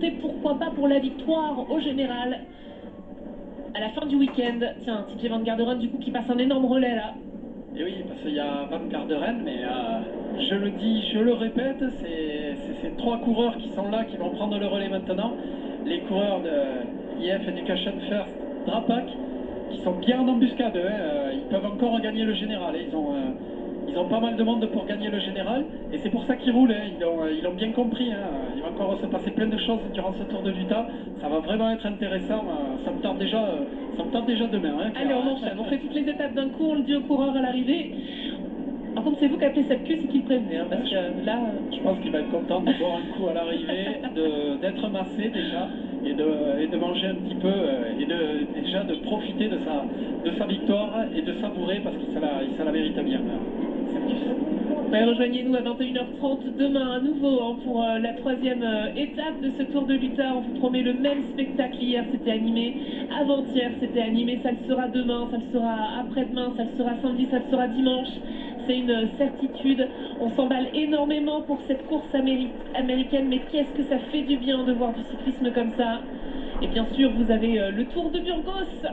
tenter, pourquoi pas, pour la victoire au général à la fin du week-end. Tiens, TJ Van Garderen du coup qui passe un énorme relais là. Et oui, parce qu'il y a Van Garderen, mais je le dis, je le répète, c'est ces trois coureurs qui sont là, qui vont prendre le relais maintenant. Les coureurs de IF Education First Drapac, qui sont bien en embuscade, ils peuvent encore gagner le général. Ils ont pas mal de monde pour gagner le général, et c'est pour ça qu'ils roulent, ils l'ont bien compris. Il va encore se passer plein de choses durant ce Tour de l'Utah. Ça va vraiment être intéressant, ça me tente déjà demain. Allez, on enchaîne, on fait toutes les étapes d'un coup, on le dit au coureur à l'arrivée. Par contre, c'est vous qui appelez cette queue, c'est qui le prévenez, parce que là... Je pense qu'il va être content de boire un coup à l'arrivée, d'être massé déjà, et de manger un petit peu, déjà de profiter de sa victoire et de savourer, parce qu'il ça la mérite bien. Ouais, rejoignez-nous à 21h30 demain à nouveau pour la troisième étape de ce Tour de l'Utah. On vous promet le même spectacle. Hier c'était animé, avant-hier c'était animé, ça le sera demain, ça le sera après-demain, ça le sera samedi, ça le sera dimanche. C'est une certitude. On s'emballe énormément pour cette course américaine, mais qu'est-ce que ça fait du bien de voir du cyclisme comme ça. Et bien sûr, vous avez le Tour de Burgos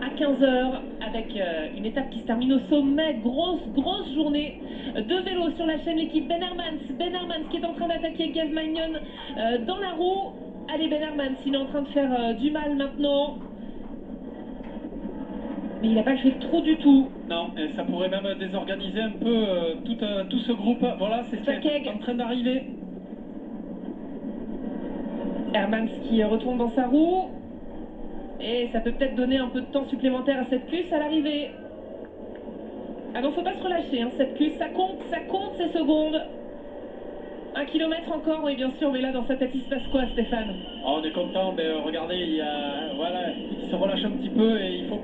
à 15h avec une étape qui se termine au sommet. Grosse journée de vélo sur la chaîne. L'équipe Ben Hermans qui est en train d'attaquer Gav Magnon dans la roue. Allez, Ben Hermans, il est en train de faire du mal maintenant, mais il n'a pas fait de trou du tout. Non, et ça pourrait même désorganiser un peu tout ce groupe. Voilà, c'est ce qui est en train d'arriver. Hermans qui retourne dans sa roue. Et ça peut peut-être donner un peu de temps supplémentaire à cette puce à l'arrivée. Ah non, faut pas se relâcher, cette puce, ça compte ces secondes. 1 kilomètre encore, oui bien sûr, mais là dans sa tête il se passe quoi, Stéphane? Oh, on est content, mais regardez, il se relâche un petit peu et il faut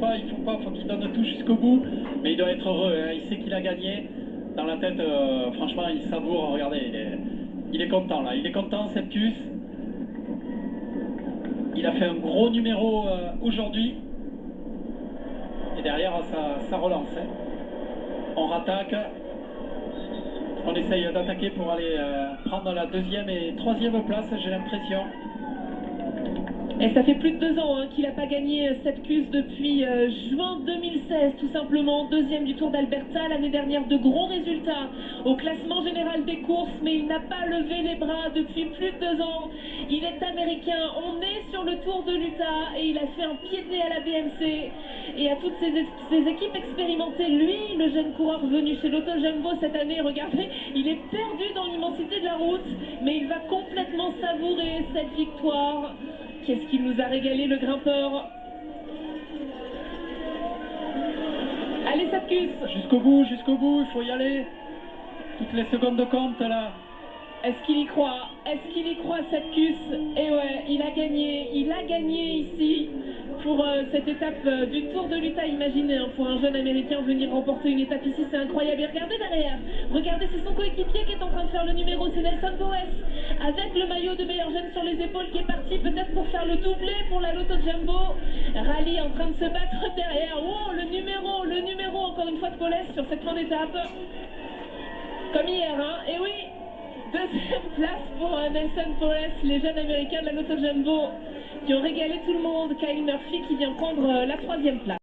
qu'il donne tout jusqu'au bout. Mais il doit être heureux, il sait qu'il a gagné. Dans la tête, franchement, il savoure, regardez, il est content là, il est content, cette puce. Il a fait un gros numéro aujourd'hui. Et derrière, ça relance. On rattaque. On essaye d'attaquer pour aller prendre la deuxième et troisième place, j'ai l'impression. Et ça fait plus de 2 ans qu'il n'a pas gagné cette course depuis juin 2016, tout simplement. Deuxième du Tour d'Alberta, l'année dernière de gros résultats au classement général des courses, mais il n'a pas levé les bras depuis plus de 2 ans. Il est américain, on est sur le Tour de l'Utah et il a fait un pied de nez à la BMC et à toutes ces équipes expérimentées. Lui, le jeune coureur venu chez l'Auto Jumbo cette année, regardez, il est perdu dans l'immensité de la route, mais il va complètement savourer cette victoire. Qu'est-ce qu'il nous a régalé, le grimpeur. Allez, Sapkus. Jusqu'au bout, il faut y aller. Toutes les secondes comptent, là. Est-ce qu'il y croit? Est-ce qu'il y croit, Sapkus? Et ouais, il a gagné ici pour cette étape du Tour de l'Utah. Imaginez, pour un jeune américain venir remporter une étape ici, c'est incroyable. Et regardez derrière, regardez, c'est son coéquipier qui est en train de faire le numéro, c'est Nelson Boes, avec le maillot de meilleur jeune sur les épaules, qui est parti peut-être pour faire le doublé pour la Lotto Jumbo. Rally en train de se battre derrière. Oh, le numéro encore une fois de Paulès sur cette fin d'étape. Comme hier, et oui, deuxième place pour Nelson Boes, les jeunes américains de la Lotto Jumbo qui ont régalé tout le monde. Kyle Murphy qui vient prendre la troisième place.